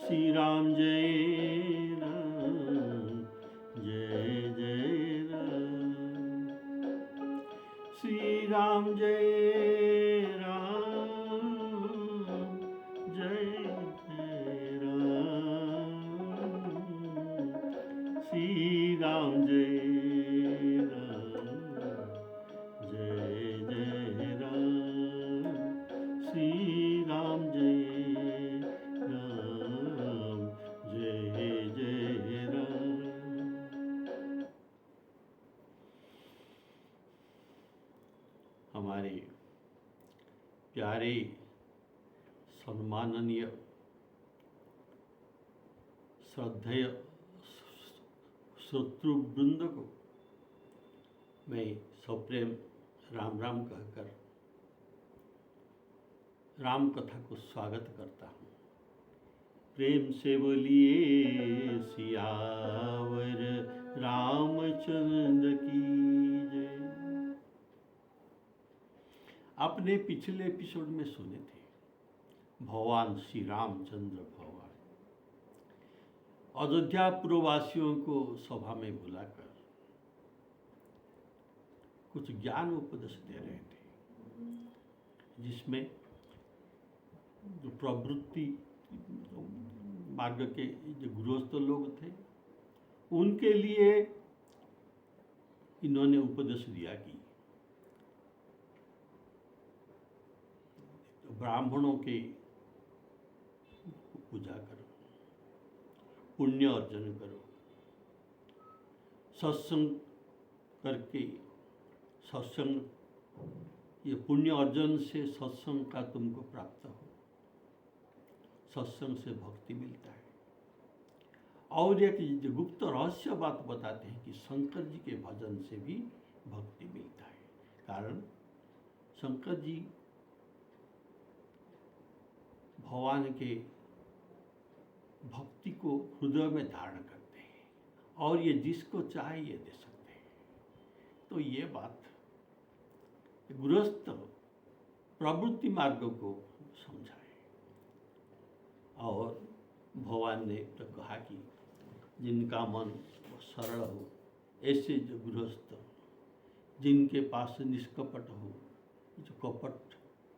श्री राम जय राम जय जय राम। श्री राम जय राम जय जय राम। श्री राम जय राम जय जय राम। श्री राम जय राम जय जय राम। हमारे प्यारे सम्माननीय श्रद्धेय श्रोतृवृंद को मैं सप्रेम राम राम कहकर राम कथा को स्वागत करता हूँ। प्रेम से बोलिए सियावर रामचंद्र की जय। आपने पिछले एपिसोड में सुने थे भगवान श्री रामचंद्र भगवान अयोध्या पुरवासियों को सभा में बुलाकर कुछ ज्ञान उपदेश दे रहे थे, जिसमें जो प्रवृत्ति मार्ग के जो गृहस्थ लोग थे उनके लिए इन्होंने उपदेश दिया कि ब्राह्मणों के पूजा करो, पुण्य अर्जन करो, सत्संग करके सत्संग ये पुण्य अर्जन से सत्संग का तुमको प्राप्त हो, सत्संग से भक्ति मिलता है। और एक गुप्त रहस्य बात बताते हैं कि शंकर जी के भजन से भी भक्ति मिलता है। कारण शंकर जी भगवान के भक्ति को हृदय में धारण करते हैं और ये जिसको चाहे ये दे सकते हैं। तो ये बात गृहस्थ प्रवृत्ति मार्ग को समझाए और भगवान ने तो कहा कि जिनका मन सरल हो, ऐसे जो गृहस्थ जिनके पास निष्कपट हो, जो कपट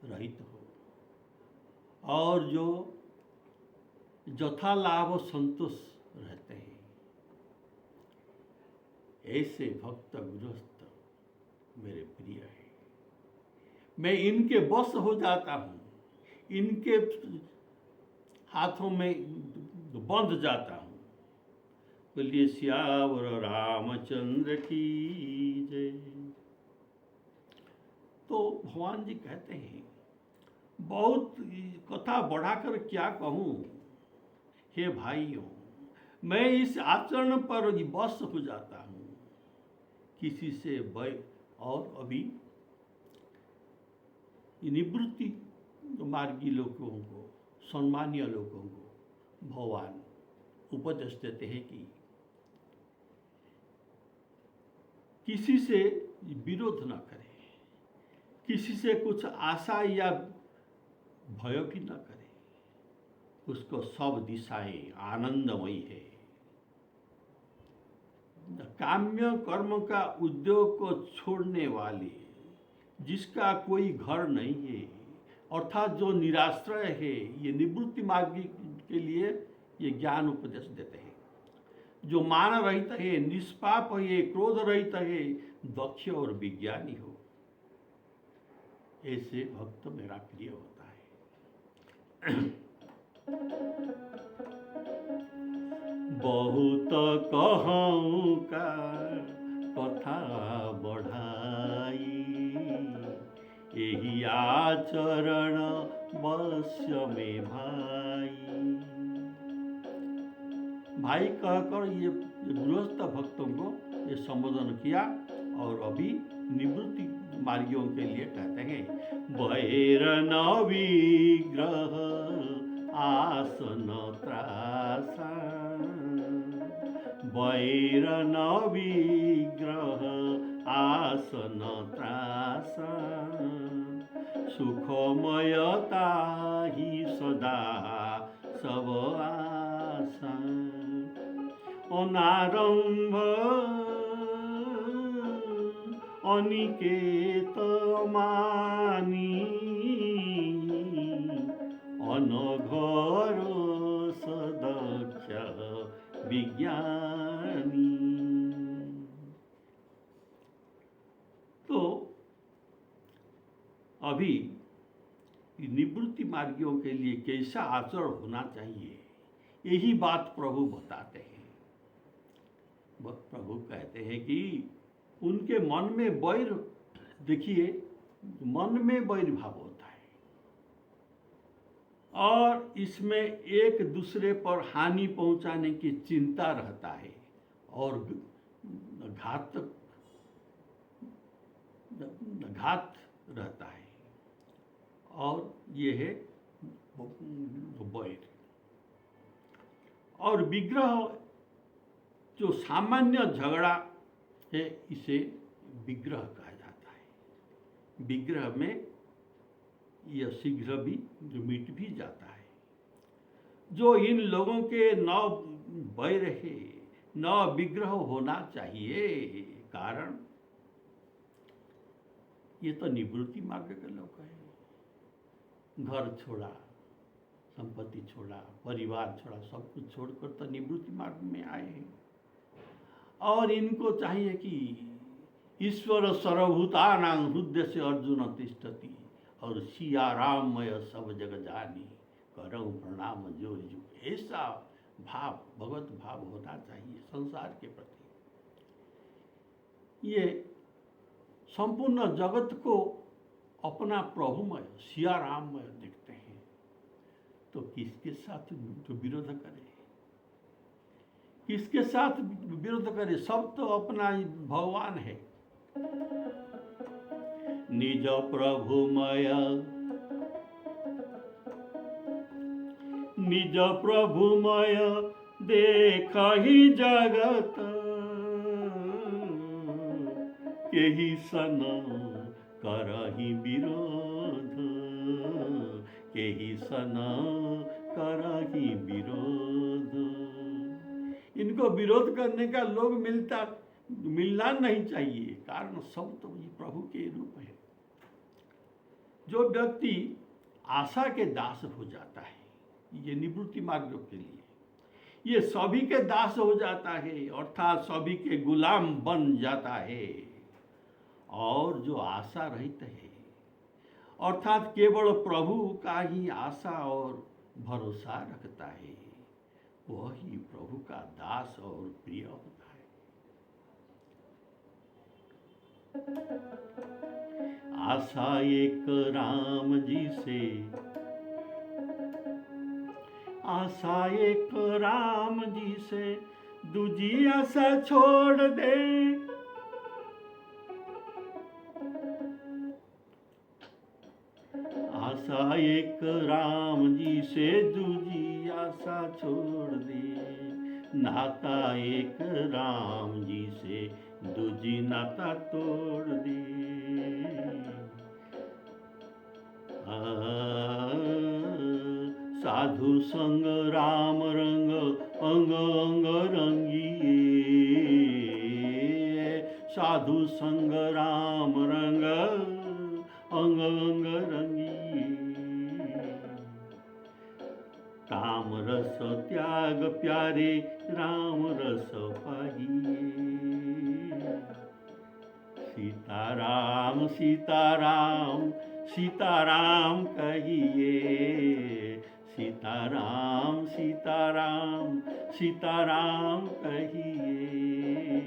रहित हो और जो यथा लाभ संतोष रहते हैं, ऐसे भक्त गृहस्थ मेरे प्रिय है। मैं इनके वश हो जाता हूँ, इनके हाथों में बंध जाता हूँ। बोलिए सियावर रामचंद्र की जय। तो भगवान जी कहते हैं बहुत कथा बढ़ाकर क्या कहूँ, हे भाइयों, मैं इस आचरण पर वश हो जाता हूँ, किसी से भय। और अभी निवृत्ति मार्गी लोगों को, सम्मानीय लोगों को भगवान उपदेश देते हैं कि किसी से विरोध न करें, किसी से कुछ आशा या भय भी न करे, उसको सब दिशाएं आनंदमयी है। काम्य कर्म का उद्योग को छोड़ने वाले, जिसका कोई घर नहीं है, अर्थात जो निराश्रय है, ये निवृत्ति मार्ग के लिए ये ज्ञान उपदेश देते हैं। जो मान रहित है, निष्पाप है, क्रोध रहित है, दक्ष और विज्ञानी हो, ऐसे भक्त मेरा प्रिय होता है। बहुत कहूँ का कथा बढ़ाई, यही आचरण वश्य में भाई। भाई कहकर ये गृहस्थ भक्तों को ये संबोधन किया और अभी निवृत्ति मार्गियों के लिए कहते हैं वैरन विग्रह आसन त्रासा, वैरन विग्रह आसन त्रासा, सुखमयता ही सदा सब आशा अनारंभ अनिकेत मानी अनघर सदक्ष विज्ञानी। तो अभी निवृत्ति मार्गियों के लिए कैसा आचरण होना चाहिए, यही बात प्रभु बताते हैं। प्रभु कहते हैं कि उनके मन में वैर, देखिए मन में वैर भाव होता है और इसमें एक दूसरे पर हानि पहुंचाने की चिंता रहता है और घात रहता है, और ये है वैर। और विग्रह जो सामान्य झगड़ा है, इसे विग्रह कहा जाता है। विग्रह में यह शीघ्र भी मिट भी जाता है। जो इन लोगों के न वैर है न विग्रह होना चाहिए, कारण ये तो निवृत्ति मार्ग के लोग हैं। घर छोड़ा, संपत्ति छोड़ा, परिवार छोड़ा, सब कुछ छोड़कर तो निवृत्ति मार्ग में आए हैं। और इनको चाहिए कि ईश्वर सर्वभूतानां हृदय से अर्जुन तिष्ठति और सिया राममय सब जग जानी करऊं प्रणाम जो जो। ऐसा भाव, भगवत भाव होना चाहिए संसार के प्रति। ये संपूर्ण जगत को अपना प्रभुमय सिया राममय देखते हैं, तो किसके साथ तो विरोध करे, किसके साथ विरोध करे? सब तो अपना भगवान है। निज प्रभुमय निज प्रभुमय देख ही जगत केहि सन करहि विरोध केहि सन करहि विरोध। इनको विरोध करने का लोग मिलना नहीं चाहिए, कारण सब तो ये प्रभु के रूप है। जो व्यक्ति आशा के दास हो जाता है, ये निवृत्ति मार्ग के लिए ये सभी के दास हो जाता है, अर्थात सभी के गुलाम बन जाता है। और जो आशा रहित है, अर्थात केवल प्रभु का ही आशा और भरोसा रखता है, वही प्रभु का दास और प्रिय होता है। आशा एक राम जी से, आशा एक राम जी से दूजी आशा छोड़ दे। आशा एक राम जी से दूजी आशा छोड़ दे। नाता एक राम जी से दूजी नाता तोड़ दे। साधु संग राम रंग अंग अंग रंगिए। साधु संग राम रंग अंग अंग रंगिए। काम रस त्याग प्यारे राम रस पाइए। सीताराम सीताराम सीताराम कहिए। सीताराम सीताराम सीताराम कहिए।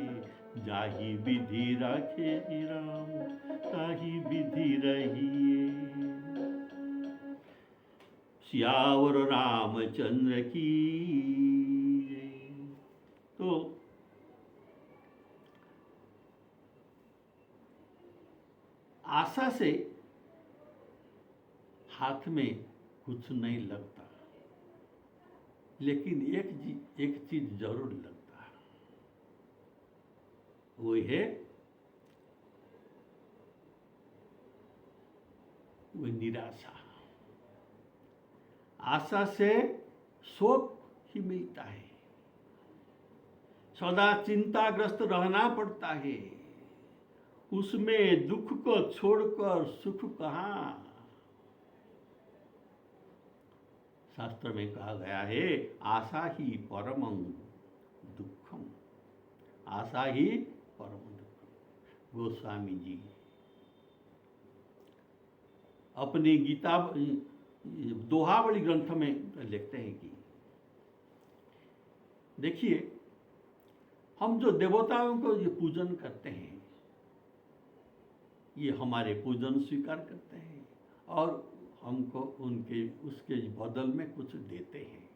जाहि विधि राखे राम ताहि विधि रहिए। सियावर रामचंद्र की। तो आशा से हाथ में कुछ नहीं लगता, लेकिन एक चीज जरूर लगता है, वो है वो निराशा। आशा से शोक ही मिलता है। सदा चिंताग्रस्त रहना पड़ता है, उसमें दुख को छोड़कर सुख कहाँ। शास्त्र में कहा गया है, आशा ही परमं दुखम, आशा ही परम दुखम। गोस्वामी जी अपनी गीता दोहावली ग्रंथ में लिखते हैं कि देखिए, हम जो देवताओं को ये पूजन करते हैं, ये हमारे पूजन स्वीकार करते हैं और हमको उनके उसके बदल में कुछ देते हैं।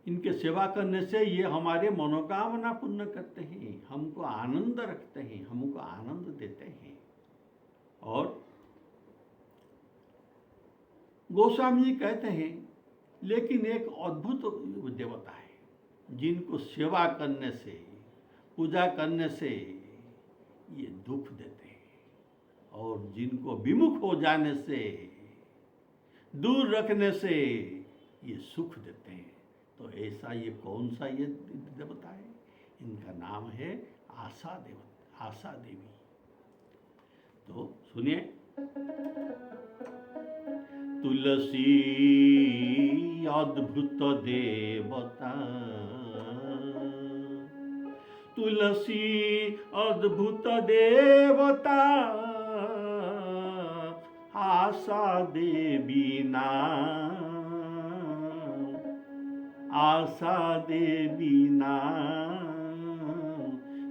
इनके सेवा करने से ये हमारे मनोकामना पूर्ण करते हैं, हमको आनंद रखते हैं, हमको आनंद देते हैं। और गोस्वामी जी कहते हैं, लेकिन एक अद्भुत देवता है जिनको सेवा करने से, पूजा करने से ये दुख देते हैं, और जिनको विमुख हो जाने से, दूर रखने से ये सुख देते हैं। तो ऐसा ये कौन सा ये देवता है? इनका नाम है आशा देवता, आशा देवी। तो सुनिए, तुलसी अद्भुत देवता, तुलसी अद्भुत देवता, आशा देवी नाम, आशा देवी नाम,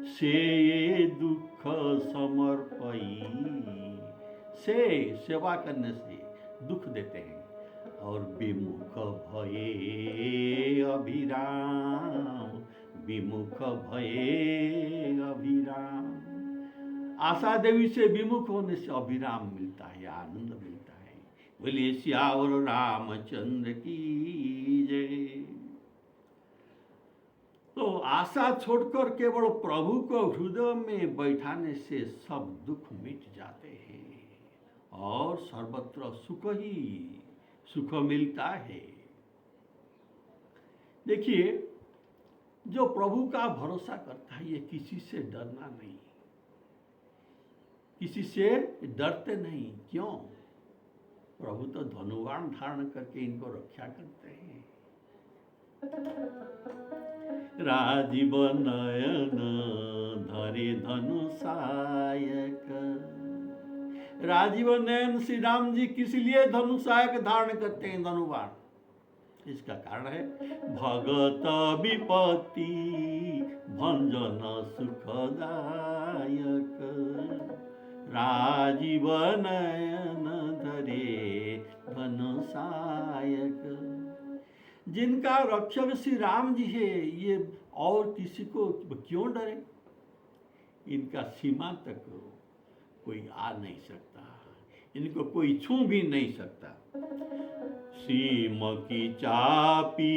से दुख समर्पई, से सेवा करने से दुख देते हैं। और विमुख भये अभिराम, विमुख भये अभिराम, आशा देवी से विमुख होने से अभिराम मिलता है, आनंद मिलता है। बोलिए सियावर रामचंद्र की जय। तो आशा छोड़कर केवल प्रभु को हृदय में बैठाने से सब दुख मिट जाते हैं और सर्वत्र सुख ही सुख मिलता है। देखिए, जो प्रभु का भरोसा करता है, ये किसी से डरना नहीं, किसी से डरते नहीं। क्यों? प्रभु तो धनुवाण धारण करके इनको रक्षा करते हैं। राजीव नयन धरे धनु सायक, राजीव नयन श्री राम जी किस लिए धनु सायक धारण करते हैं, धनुवाण? इसका कारण है भगत विपत्ति भंजन सुखदायक, राजीव नयन धरे धनु सायक। जिनका रक्षक श्री राम जी है, ये और किसी को क्यों डरे? इनका सीमा तक कोई आ नहीं सकता, इनको कोई छू भी नहीं सकता। सीम की चापी,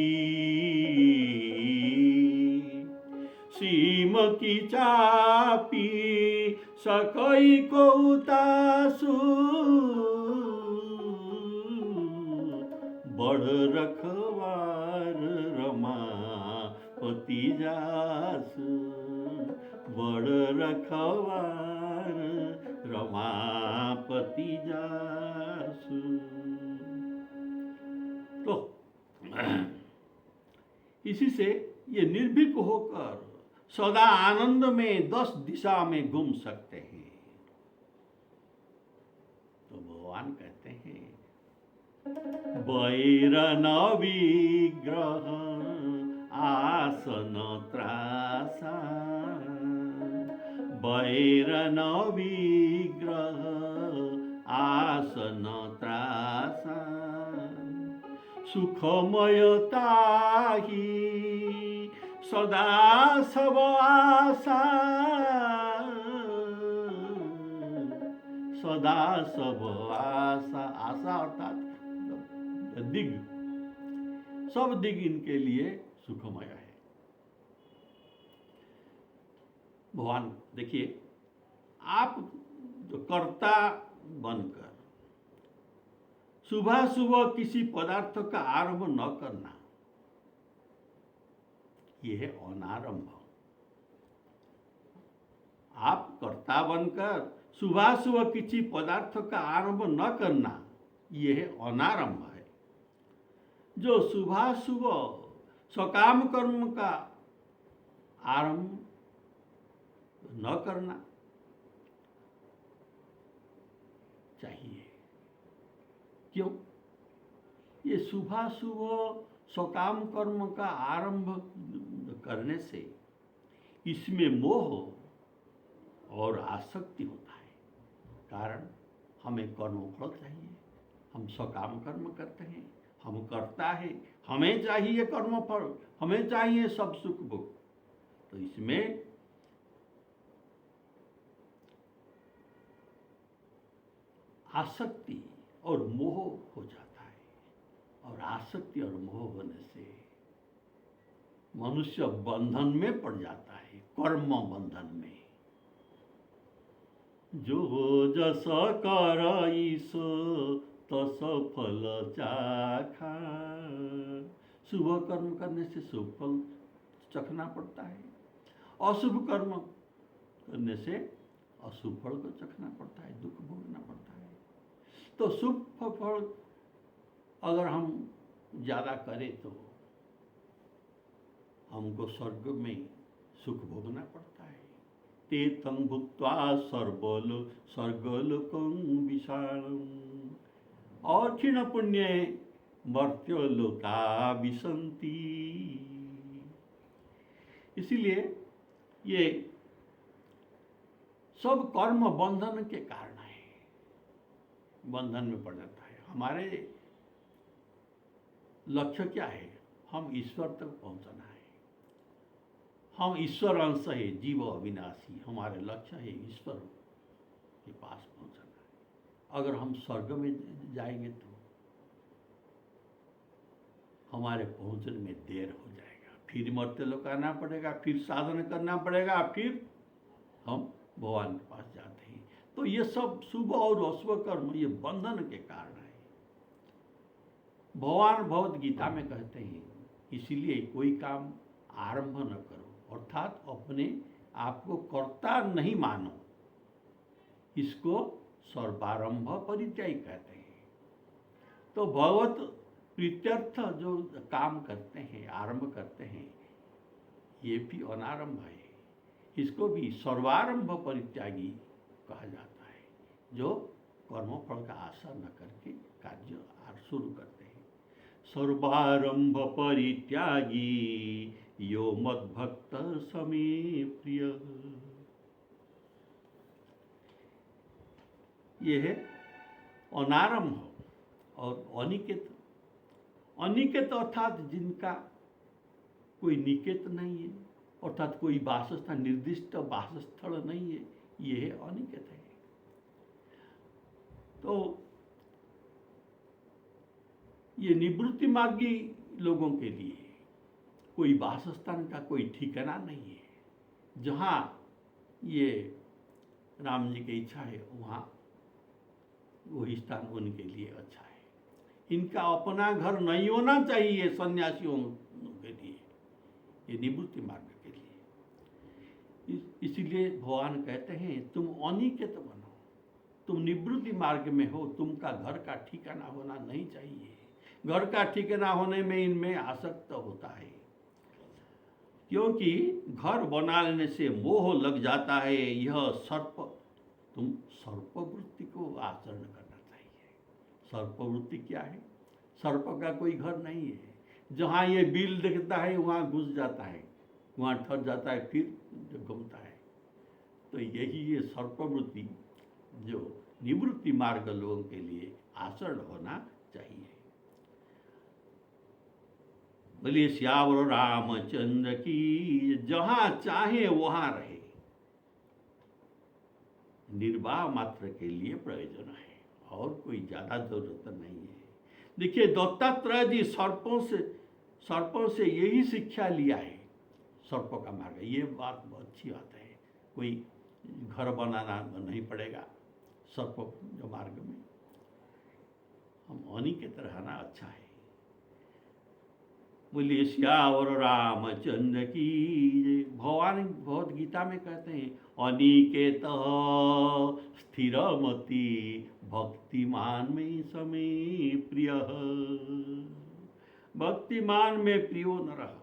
सीम की चापी सकई को उतासु, बड़ रखवार रमापति जासु, बड़ रखवार रमापति जासु। तो इसी से ये निर्भीक होकर सदा आनंद में 10 दिशा में घूम सकते हैं। तो भगवान कहते हैं, बैरन विग्रह आसन त्रासा, बैरन विग्रह आसन त्रासा, सुखमयता ही सदा सब आशा, सदा सब आशा। आशा अर्थात दिग, सब दिग इनके लिए सुखमय है। भगवान देखिए, आप जो कर्ता बनकर सुबह सुबह किसी पदार्थ का आरंभ न करना, यह है अनारंभ। आप कर्ता बनकर सुबह सुबह किसी पदार्थ का आरंभ न करना, यह है अनारंभ है। जो सुबह सुबह सकाम कर्म का आरंभ न करना चाहिए। क्यों? ये सुबह सुबह सकाम कर्म का आरंभ करने से इसमें मोह और आसक्ति होता है। कारण हमें कर्मफल चाहिए, हम सकाम कर्म करते हैं, हम करता है, हमें चाहिए कर्मफल, हमें चाहिए सब सुख भोग। तो इसमें आसक्ति और मोह हो जाता है, और आसक्ति और मोह होने से मनुष्य बंधन में पड़ जाता है, कर्म बंधन में। जो जस करईस तस फल चाखा। शुभ कर्म करने से शुभ फल चखना पड़ता है, अशुभ कर्म करने से अशुभ फल को चखना पड़ता है, दुख भोगना पड़ता है। तो शुभ फल अगर हम ज़्यादा करें तो हमको स्वर्ग में सुख भोगना पड़ता है। ते तं भुक्त्वा स्वर्गलोकं विशालम् और क्षीण पुण्य मर्त्योलोका विशन्ति। इसीलिए ये सब कर्म बंधन के कारण है, बंधन में पड़ जाता है। हमारे लक्ष्य क्या है? हम ईश्वर तक पहुंचना है। हम ईश्वर अंश है, जीव अविनाशी। हमारे लक्ष्य है ईश्वर के पास पहुंचना है। अगर हम स्वर्ग में जाएंगे तो हमारे पहुंचने में देर हो जाएगा, फिर मर्त्यलोक आना पड़ेगा, फिर साधन करना पड़ेगा, फिर हम भगवान के पास जाते हैं। तो ये सब शुभ और अशुभ कर्म ये बंधन के कारण है। भगवान भगवद गीता में कहते हैं, इसीलिए कोई काम आरंभ न करो, अर्थात अपने आप को कर्ता नहीं मानो। इसको सर्वारंभ परित्यागी कहते हैं। तो भगवत प्रीत्यर्थ जो काम करते हैं, आरंभ करते हैं, ये भी अनारंभ है। इसको भी सर्वारंभ परित्यागी कहा जाता है, जो कर्मफल का आशा न करके कार्य शुरू करते हैं। सर्वारंभ परित्यागी यो मद्भक्त समे प्रिय। ये है अनारंभ और अनिकेत। अनिकेत अर्थात जिनका कोई निकेत नहीं है, अर्थात कोई वासस्थान, निर्दिष्ट वासस्थल नहीं है, ये है अनिकेत है। तो ये निवृत्ति मार्गी लोगों के लिए कोई वासस्थान का कोई ठिकाना नहीं है। जहाँ ये राम जी की इच्छा है वहाँ वही स्थान उनके लिए अच्छा है। इनका अपना घर नहीं होना चाहिए सन्यासियों के लिए, ये निवृत्ति मार्ग के लिए। इसीलिए भगवान कहते हैं तुम अनिकेत बनो, तुम निवृत्ति मार्ग में हो, तुमका घर का ठिकाना होना नहीं चाहिए। घर का ठिकाना होने में इनमें आसक्त होता है, क्योंकि घर बना लेने से मोह लग जाता है। यह सर्प, तुम सर्पवृत्ति को आचरण करना चाहिए। सर्पवृत्ति क्या है? सर्प का कोई घर नहीं है। जहाँ ये बिल दिखता है वहाँ घुस जाता है, वहाँ ठहर जाता है, फिर घूमता है। तो यही ये सर्पवृत्ति जो निवृत्ति मार्ग लोगों के लिए आचरण होना चाहिए। बोलिए श्यावर रामचंद्र की। जहाँ चाहे वहाँ रहे, निर्वाह मात्र के लिए प्रयोजन है, और कोई ज़्यादा जरूरत नहीं है। देखिए दत्तात्रेय जी सर्पों से यही शिक्षा लिया है, सर्पों का मार्ग। ये बात बहुत अच्छी बात है। कोई घर बनाना नहीं पड़ेगा सर्प जो मार्ग में। हम उन्हीं के तरह रहना अच्छा है। बोलिए श्यावर रामचंद्र की जय। भगवान भगवद गीता में कहते हैं अनिकेत स्थिरमति भक्तिमान में समय प्रिय। भक्तिमान में प्रियो न रह।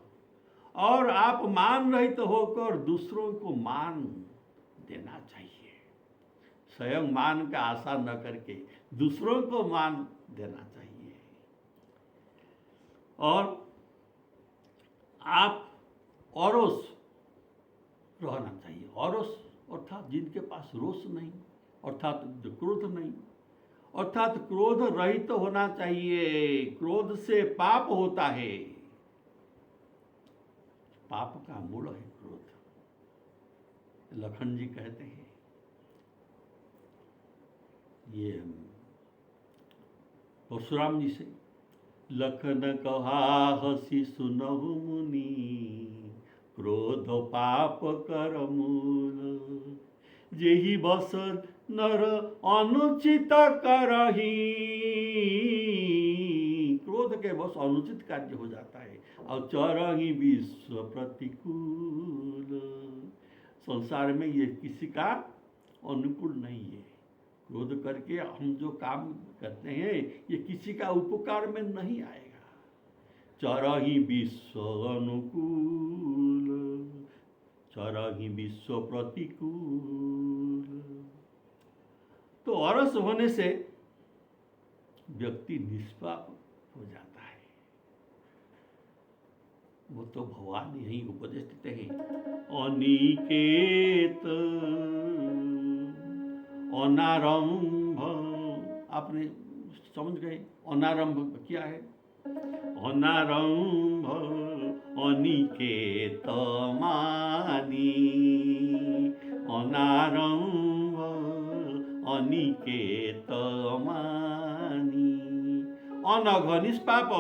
और आप मान रहित होकर दूसरों को मान देना चाहिए। स्वयं मान का आशा न करके दूसरों को मान देना चाहिए। और आप औरोस रहना चाहिए। औरोस अर्थात जिनके पास रोष नहीं, अर्थात जो क्रोध नहीं, अर्थात क्रोध रहित तो होना चाहिए। क्रोध से पाप होता है। पाप का मूल है क्रोध। लखन जी कहते हैं, ये परशुराम जी से, लखन कहा हसी सुनहु मुनि क्रोध पाप कर मूल। जेहि बस नर अनुचित करही। क्रोध के बस अनुचित कार्य हो जाता है। और चरही विश्व प्रतिकूल। संसार में ये किसी का अनुकूल नहीं है। क्रोध करके हम जो काम करते हैं ये किसी का उपकार में नहीं आएगा। चरही विश्व अनुकूल, चरही विश्व प्रतिकूल। तो औरस होने से व्यक्ति निष्पाप हो जाता है। वो तो भगवान यही उपदेश देते हैं, अनिकेत अनारंभ। आपने समझ गए अनारंभ क्या है? अनारंभ अनिकेत मानी, अनारंभ अनिकेत मानी। अनघ निष्पाप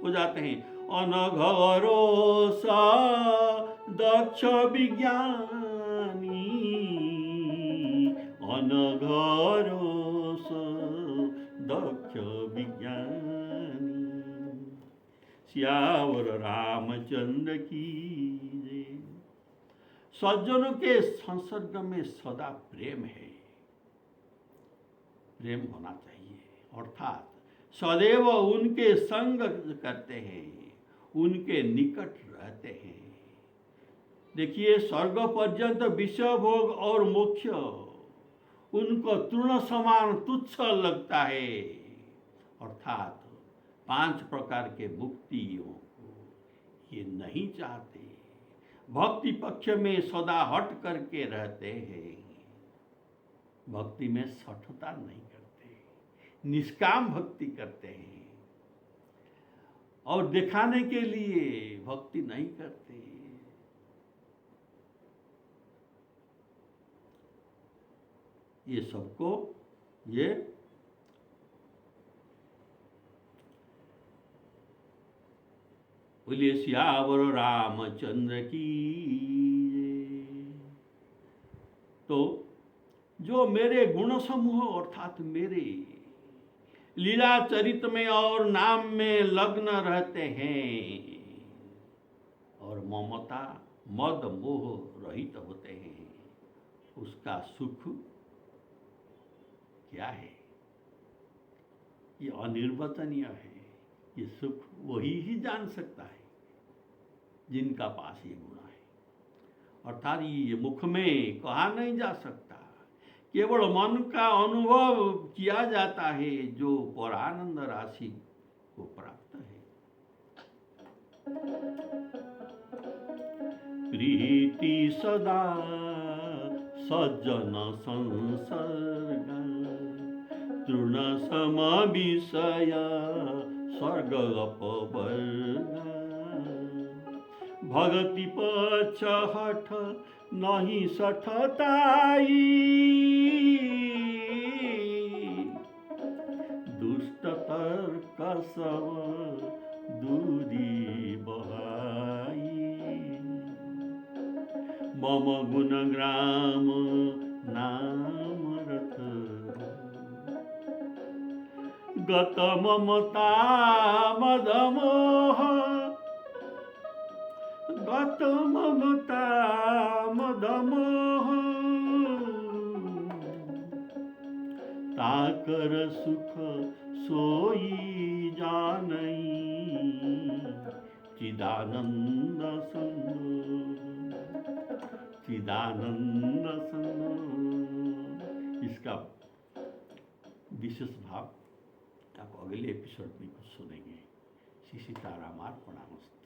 हो जाते हैं। अनघ रोष दक्ष विज्ञानी, अनघ रोष दक्ष विज्ञानी। श्यावर रामचंद्र की जय। सज्जनों के संसर्ग में सदा प्रेम है। प्रेम होना चाहिए, अर्थात सदैव उनके संग करते हैं, उनके निकट रहते हैं। देखिए, स्वर्ग पर्यंत विषय भोग और मोक्ष उनको तृण समान तुच्छ लगता है। अर्थात 5 प्रकार के मुक्तियों को ये नहीं चाहते। भक्ति पक्ष में सदा हट करके रहते हैं। भक्ति में सठता नहीं करते, निष्काम भक्ति करते हैं। और दिखाने के लिए भक्ति नहीं करते। ये सबको ये बोलिए श्यावर रामचंद्र की। तो जो मेरे गुण समूह अर्थात मेरे लीला चरित में और नाम में लग्न रहते हैं और ममता मद मोह रहित होते हैं, उसका सुख क्या है? ये अनिर्वचनीय है। ये सुख वही ही जान सकता है जिनका पास ये गुण है। अर्थात ये मुख में कहा नहीं जा सकता, केवल मन का अनुभव किया जाता है जो परानंद राशि को प्राप्त है। प्रीति सदा सज्जन संसर्ग, तृण सम विषय स्वर्ग अपवर्ग। भगति पक्ष हठ नहीं सठताई, दुष्ट तर्क सब दूरी बहाई। मम गुण ग्राम नाम रथ, गत ममता मदमोह, गत ममता मदमोह, ताकर सुख सोई जानई, चिदानंद संग, चिदानंद संग। इसका विशेष भाव आप अगले एपिसोड में कुछ सुनेंगे। श्री सीताराम अर्पणमस्तु।